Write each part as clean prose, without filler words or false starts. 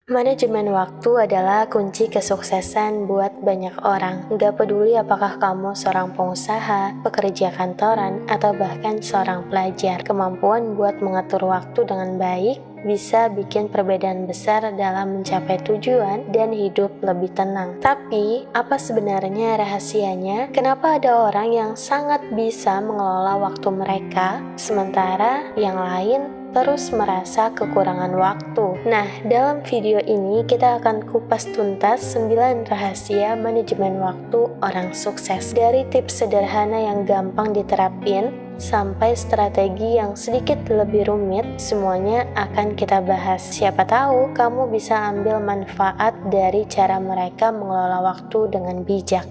Manajemen waktu adalah kunci kesuksesan buat banyak orang. Gak peduli apakah kamu seorang pengusaha, pekerja kantoran, atau bahkan seorang pelajar. Kemampuan buat mengatur waktu dengan baik bisa bikin perbedaan besar dalam mencapai tujuan dan hidup lebih tenang. Tapi, apa sebenarnya rahasianya? Kenapa ada orang yang sangat bisa mengelola waktu mereka, sementara yang lain terus merasa kekurangan waktu? Nah, dalam video ini kita akan kupas tuntas 9 rahasia manajemen waktu orang sukses. Dari tips sederhana yang gampang diterapin sampai strategi yang sedikit lebih rumit, semuanya akan kita bahas. Siapa tahu kamu bisa ambil manfaat dari cara mereka mengelola waktu dengan bijak.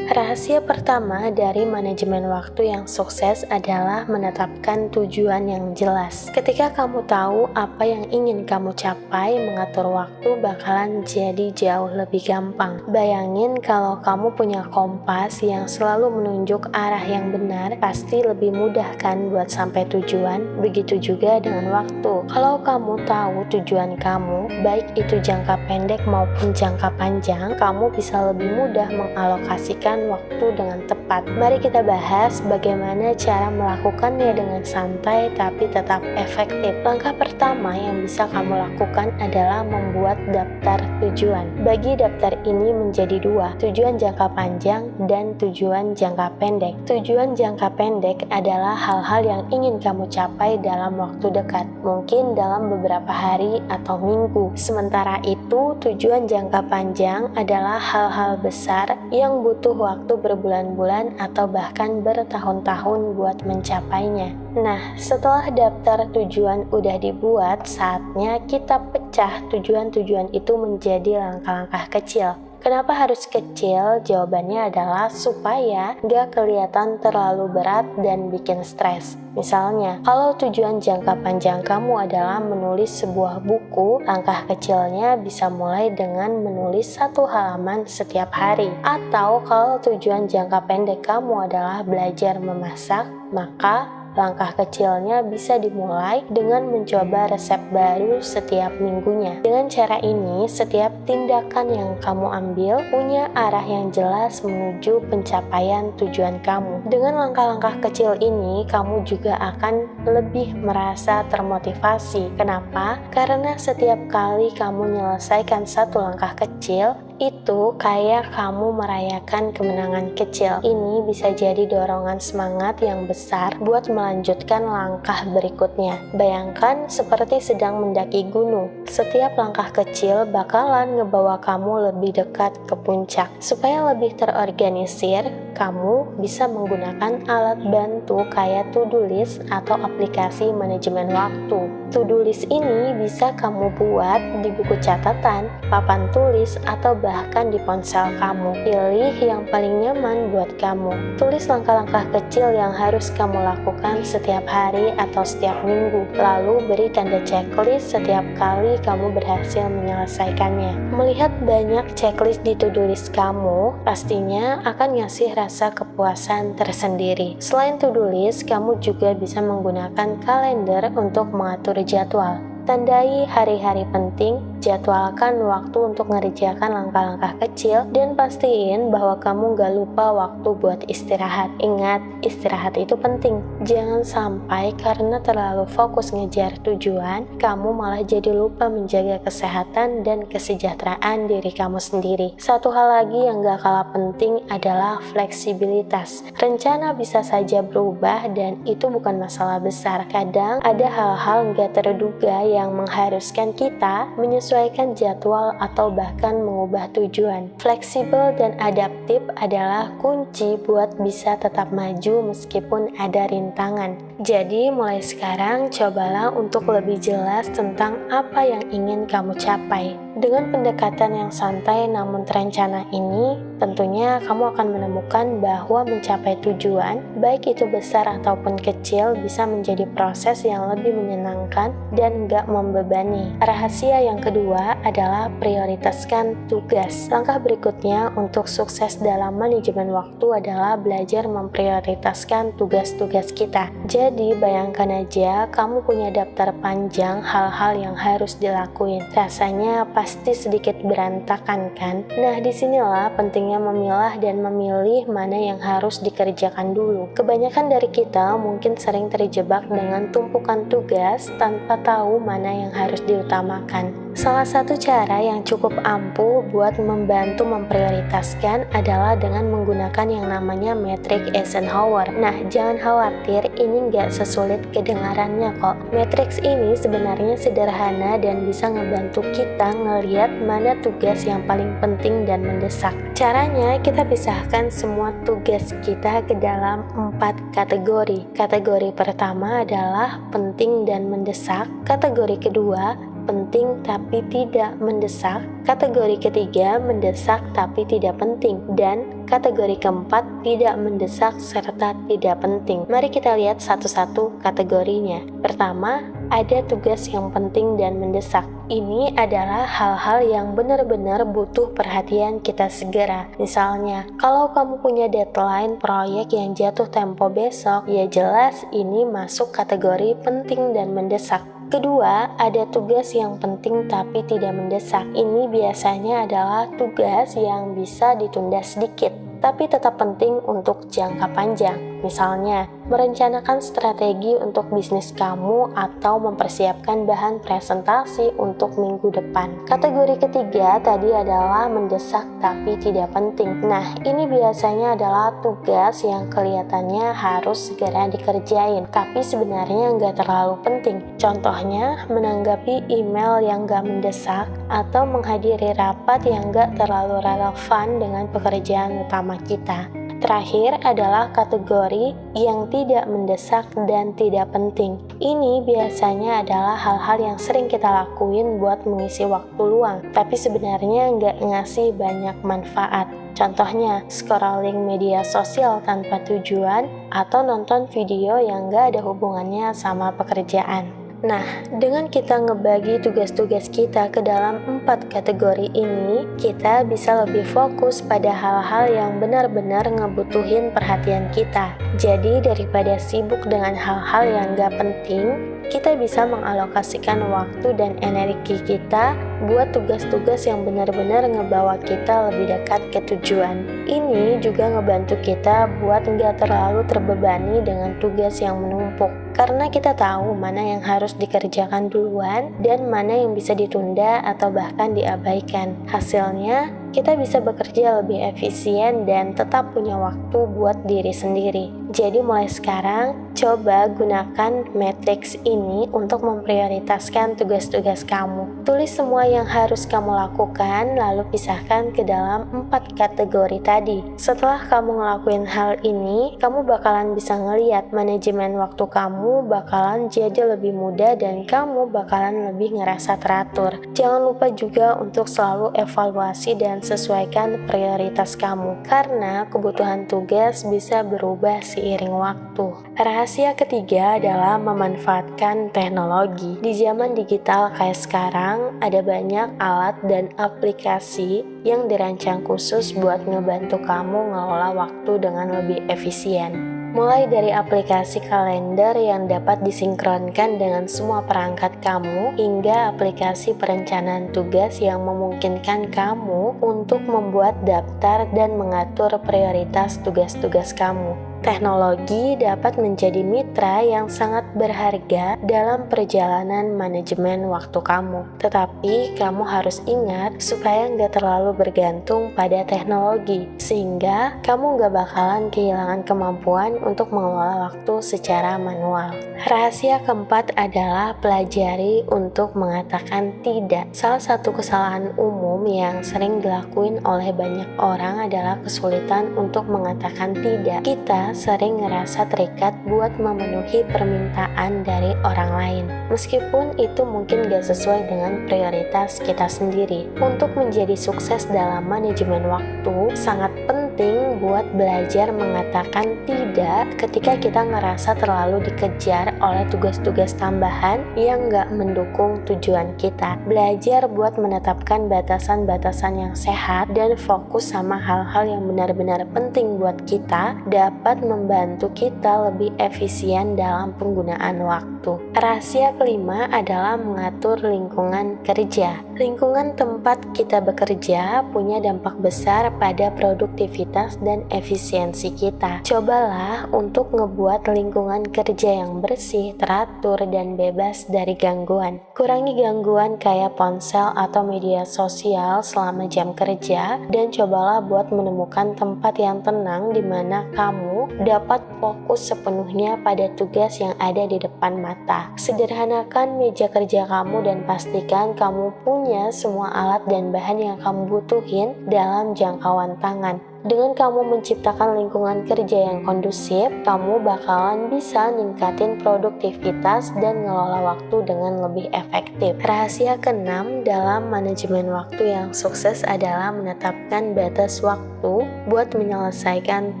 Rahasia pertama dari manajemen waktu yang sukses adalah menetapkan tujuan yang jelas. Ketika kamu tahu apa yang ingin kamu capai, mengatur waktu bakalan jadi jauh lebih gampang. Bayangin kalau kamu punya kompas yang selalu menunjuk arah yang benar, pasti lebih mudah kan buat sampai tujuan. Begitu juga dengan waktu. Kalau kamu tahu tujuan kamu, baik itu jangka pendek maupun jangka panjang, kamu bisa lebih mudah mengalokasikan waktu dengan tepat. Mari kita bahas bagaimana cara melakukannya dengan santai tapi tetap efektif. Langkah pertama yang bisa kamu lakukan adalah membuat daftar tujuan. Bagi daftar ini menjadi dua, tujuan jangka panjang dan tujuan jangka pendek. Tujuan jangka pendek adalah hal-hal yang ingin kamu capai dalam waktu dekat, mungkin dalam beberapa hari atau minggu. Sementara itu, tujuan jangka panjang adalah hal-hal besar yang butuh waktu berbulan-bulan atau bahkan bertahun-tahun buat mencapainya. Nah, setelah daftar tujuan udah dibuat, saatnya kita pecah tujuan-tujuan itu menjadi langkah-langkah kecil. Kenapa harus kecil? Jawabannya adalah supaya gak kelihatan terlalu berat dan bikin stres. Misalnya, kalau tujuan jangka panjang kamu adalah menulis sebuah buku, langkah kecilnya bisa mulai dengan menulis 1 halaman setiap hari. Atau kalau tujuan jangka pendek kamu adalah belajar memasak, maka langkah kecilnya bisa dimulai dengan mencoba resep baru setiap minggunya. Dengan cara ini, setiap tindakan yang kamu ambil punya arah yang jelas menuju pencapaian tujuan kamu. Dengan langkah-langkah kecil ini, kamu juga akan lebih merasa termotivasi. Kenapa? Karena setiap kali kamu menyelesaikan 1 langkah kecil, itu kayak kamu merayakan kemenangan kecil. Ini bisa jadi dorongan semangat yang besar buat melanjutkan langkah berikutnya. Bayangkan seperti sedang mendaki gunung. Setiap langkah kecil bakalan ngebawa kamu lebih dekat ke puncak. Supaya lebih terorganisir, kamu bisa menggunakan alat bantu kayak to-do list atau aplikasi manajemen waktu. To-do list ini bisa kamu buat di buku catatan, papan tulis, atau bahkan di ponsel kamu. Pilih yang paling nyaman buat kamu. Tulis langkah-langkah kecil yang harus kamu lakukan setiap hari atau setiap minggu. Lalu beri tanda checklist setiap kali kamu berhasil menyelesaikannya. Melihat banyak checklist di to-do list kamu, pastinya akan ngasih rasa kepuasan tersendiri. Selain to-do list, kamu juga bisa menggunakan kalender untuk mengatur jadwal. Tandai hari-hari penting, jadwalkan waktu untuk mengerjakan langkah-langkah kecil, dan pastiin bahwa kamu gak lupa waktu buat istirahat. Ingat, istirahat itu penting. Jangan sampai karena terlalu fokus ngejar tujuan, kamu malah jadi lupa menjaga kesehatan dan kesejahteraan diri kamu sendiri. Satu hal lagi yang gak kalah penting adalah fleksibilitas. Rencana bisa saja berubah dan itu bukan masalah besar. Kadang ada hal-hal gak terduga yang mengharuskan kita menyesuaikan jadwal atau bahkan mengubah tujuan. Fleksibel dan adaptif adalah kunci buat bisa tetap maju meskipun ada rintangan. Jadi mulai sekarang cobalah untuk lebih jelas tentang apa yang ingin kamu capai. Dengan pendekatan yang santai namun terencana ini, tentunya kamu akan menemukan bahwa mencapai tujuan, baik itu besar ataupun kecil, bisa menjadi proses yang lebih menyenangkan dan gak membebani. Rahasia yang kedua adalah prioritaskan tugas. Langkah berikutnya untuk sukses dalam manajemen waktu adalah belajar memprioritaskan tugas-tugas kita. Jadi bayangkan aja kamu punya daftar panjang hal-hal yang harus dilakuin. Rasanya pasti sedikit berantakan kan? Nah, disinilah pentingnya memilah dan memilih mana yang harus dikerjakan dulu. Kebanyakan dari kita mungkin sering terjebak dengan tumpukan tugas tanpa tahu mana yang harus diutamakan. Salah satu cara yang cukup ampuh buat membantu memprioritaskan adalah dengan menggunakan yang namanya metrik Eisenhower. Nah, jangan khawatir, ini nggak sesulit kedengarannya kok. Matriks ini sebenarnya sederhana dan bisa ngebantu kita ngeliat mana tugas yang paling penting dan mendesak. Caranya, kita pisahkan semua tugas kita ke dalam 4 kategori. Kategori pertama adalah penting dan mendesak. Kategori kedua, penting tapi tidak mendesak. Kategori ketiga, mendesak tapi tidak penting. Dan kategori keempat, tidak mendesak serta tidak penting. Mari kita lihat satu-satu kategorinya. Pertama, ada tugas yang penting dan mendesak. Ini adalah hal-hal yang benar-benar butuh perhatian kita segera. Misalnya, kalau kamu punya deadline proyek yang jatuh tempo besok, ya jelas ini masuk kategori penting dan mendesak. Kedua, ada tugas yang penting tapi tidak mendesak. Ini biasanya adalah tugas yang bisa ditunda sedikit, tapi tetap penting untuk jangka panjang. Misalnya, merencanakan strategi untuk bisnis kamu atau mempersiapkan bahan presentasi untuk minggu depan. Kategori ketiga tadi adalah mendesak tapi tidak penting. Nah, ini biasanya adalah tugas yang kelihatannya harus segera dikerjain, tapi sebenarnya nggak terlalu penting. Contohnya, menanggapi email yang nggak mendesak atau menghadiri rapat yang nggak terlalu relevan dengan pekerjaan utama kita. Terakhir adalah kategori yang tidak mendesak dan tidak penting. Ini biasanya adalah hal-hal yang sering kita lakuin buat mengisi waktu luang, tapi sebenarnya nggak ngasih banyak manfaat. Contohnya, scrolling media sosial tanpa tujuan atau nonton video yang nggak ada hubungannya sama pekerjaan. Nah, dengan kita ngebagi tugas-tugas kita ke dalam 4 kategori ini, kita bisa lebih fokus pada hal-hal yang benar-benar ngebutuhin perhatian kita. Jadi, daripada sibuk dengan hal-hal yang gak penting, kita bisa mengalokasikan waktu dan energi kita buat tugas-tugas yang benar-benar ngebawa kita lebih dekat ke tujuan. Ini juga ngebantu kita buat nggak terlalu terbebani dengan tugas yang menumpuk, karena kita tahu mana yang harus dikerjakan duluan dan mana yang bisa ditunda atau bahkan diabaikan. Hasilnya, kita bisa bekerja lebih efisien dan tetap punya waktu buat diri sendiri. Jadi mulai sekarang, coba gunakan matriks ini untuk memprioritaskan tugas-tugas kamu. Tulis semua yang harus kamu lakukan, lalu pisahkan ke dalam 4 kategori tadi. Setelah kamu ngelakuin hal ini, kamu bakalan bisa ngeliat manajemen waktu kamu bakalan jadi lebih mudah dan kamu bakalan lebih ngerasa teratur. Jangan lupa juga untuk selalu evaluasi dan sesuaikan prioritas kamu, karena kebutuhan tugas bisa berubah seiring waktu. Rahasia ketiga adalah memanfaatkan teknologi. Di zaman digital kayak sekarang, ada banyak alat dan aplikasi yang dirancang khusus buat ngebantu kamu ngelola waktu dengan lebih efisien. Mulai dari aplikasi kalender yang dapat disinkronkan dengan semua perangkat kamu, hingga aplikasi perencanaan tugas yang memungkinkan kamu untuk membuat daftar dan mengatur prioritas tugas-tugas kamu. Teknologi dapat menjadi mitra yang sangat berharga dalam perjalanan manajemen waktu kamu. Tetapi kamu harus ingat supaya nggak terlalu bergantung pada teknologi, sehingga kamu nggak bakalan kehilangan kemampuan untuk mengelola waktu secara manual. Rahasia keempat adalah pelajari untuk mengatakan tidak. Salah satu kesalahan umum yang sering dilakuin oleh banyak orang adalah kesulitan untuk mengatakan tidak. Kita sering ngerasa terikat buat memenuhi permintaan dari orang lain, meskipun itu mungkin gak sesuai dengan prioritas kita sendiri. Untuk menjadi sukses dalam manajemen waktu, sangat penting penting buat belajar mengatakan tidak ketika kita ngerasa terlalu dikejar oleh tugas-tugas tambahan yang nggak mendukung tujuan kita. Belajar buat menetapkan batasan-batasan yang sehat dan fokus sama hal-hal yang benar-benar penting buat kita dapat membantu kita lebih efisien dalam penggunaan waktu. Rahasia kelima adalah mengatur lingkungan kerja. Lingkungan tempat kita bekerja punya dampak besar pada produktivitas dan efisiensi kita. Cobalah untuk ngebuat lingkungan kerja yang bersih, teratur, dan bebas dari gangguan. Kurangi gangguan kayak ponsel atau media sosial selama jam kerja, dan cobalah buat menemukan tempat yang tenang di mana kamu dapat fokus sepenuhnya pada tugas yang ada di depan mata. Sederhanakan meja kerja kamu dan pastikan kamu punya semua alat dan bahan yang kamu butuhin dalam jangkauan tangan. Dengan kamu menciptakan lingkungan kerja yang kondusif, kamu bakalan bisa ningkatin produktivitas dan ngelola waktu dengan lebih efektif. Rahasia keenam dalam manajemen waktu yang sukses adalah menetapkan batas waktu buat menyelesaikan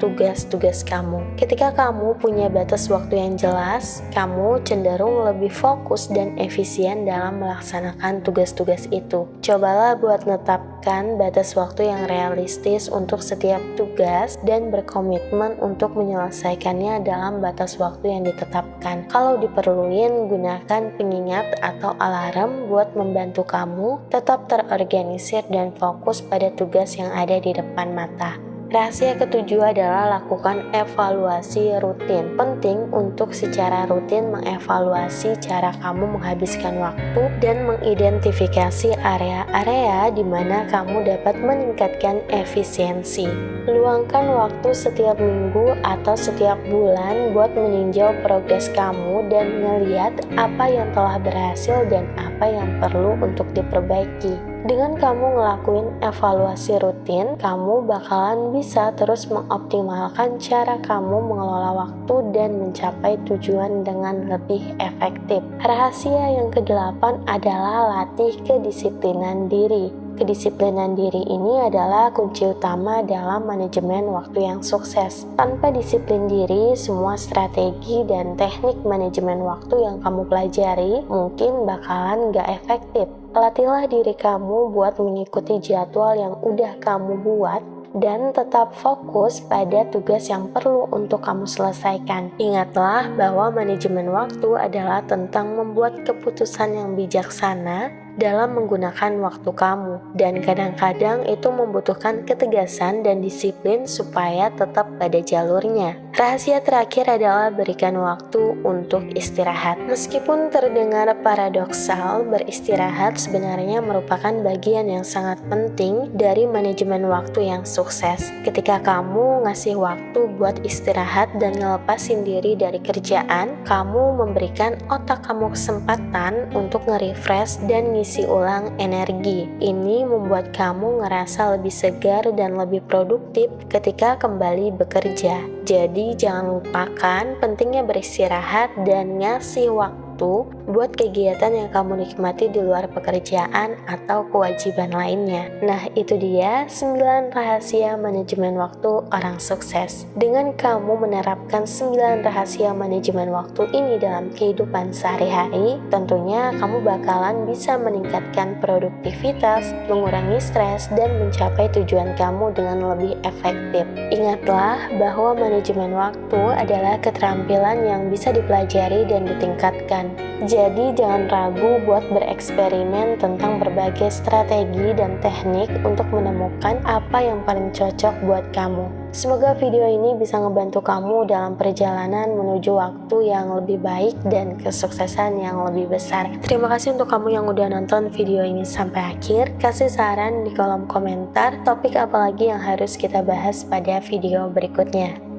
tugas-tugas kamu. Ketika kamu punya batas waktu yang jelas, kamu cenderung lebih fokus dan efisien dalam melaksanakan tugas-tugas itu. Cobalah buat menetapkan batas waktu yang realistis untuk setiap tugas dan berkomitmen untuk menyelesaikannya dalam batas waktu yang ditetapkan. Kalau diperluin, gunakan pengingat atau alarm buat membantu kamu tetap terorganisir dan fokus pada tugas yang ada di depan mata. Rahasia ketujuh adalah lakukan evaluasi rutin. Penting untuk secara rutin mengevaluasi cara kamu menghabiskan waktu dan mengidentifikasi area-area di mana kamu dapat meningkatkan efisiensi. Luangkan waktu setiap minggu atau setiap bulan buat meninjau progres kamu dan ngeliat apa yang telah berhasil dan apa yang perlu untuk diperbaiki. Dengan kamu ngelakuin evaluasi rutin, kamu bakalan bisa terus mengoptimalkan cara kamu mengelola waktu dan mencapai tujuan dengan lebih efektif. Rahasia yang kedelapan adalah latih kedisiplinan diri. Kedisiplinan diri ini adalah kunci utama dalam manajemen waktu yang sukses. Tanpa disiplin diri, semua strategi dan teknik manajemen waktu yang kamu pelajari mungkin bakalan gak efektif. Latihlah diri kamu buat mengikuti jadwal yang udah kamu buat dan tetap fokus pada tugas yang perlu untuk kamu selesaikan. Ingatlah bahwa manajemen waktu adalah tentang membuat keputusan yang bijaksana dalam menggunakan waktu kamu, dan kadang-kadang itu membutuhkan ketegasan dan disiplin supaya tetap pada jalurnya. Rahasia terakhir adalah berikan waktu untuk istirahat. Meskipun terdengar paradoksal, beristirahat sebenarnya merupakan bagian yang sangat penting dari manajemen waktu yang sukses. Ketika kamu ngasih waktu buat istirahat dan ngelepasin diri dari kerjaan, kamu memberikan otak kamu kesempatan untuk nge-refresh dan ngisi ulang energi. Ini membuat kamu ngerasa lebih segar dan lebih produktif ketika kembali bekerja. Jadi jangan lupakan pentingnya beristirahat dan ngasih waktu buat kegiatan yang kamu nikmati di luar pekerjaan atau kewajiban lainnya. Nah, itu dia 9 rahasia manajemen waktu orang sukses. Dengan kamu menerapkan 9 rahasia manajemen waktu ini dalam kehidupan sehari-hari, tentunya kamu bakalan bisa meningkatkan produktivitas, mengurangi stres, dan mencapai tujuan kamu dengan lebih efektif. Ingatlah bahwa manajemen waktu adalah keterampilan yang bisa dipelajari dan ditingkatkan. Jadi jangan ragu buat bereksperimen tentang berbagai strategi dan teknik untuk menemukan apa yang paling cocok buat kamu. Semoga video ini bisa ngebantu kamu dalam perjalanan menuju waktu yang lebih baik dan kesuksesan yang lebih besar. Terima kasih untuk kamu yang udah nonton video ini sampai akhir. Kasih saran di kolom komentar topik apa lagi yang harus kita bahas pada video berikutnya.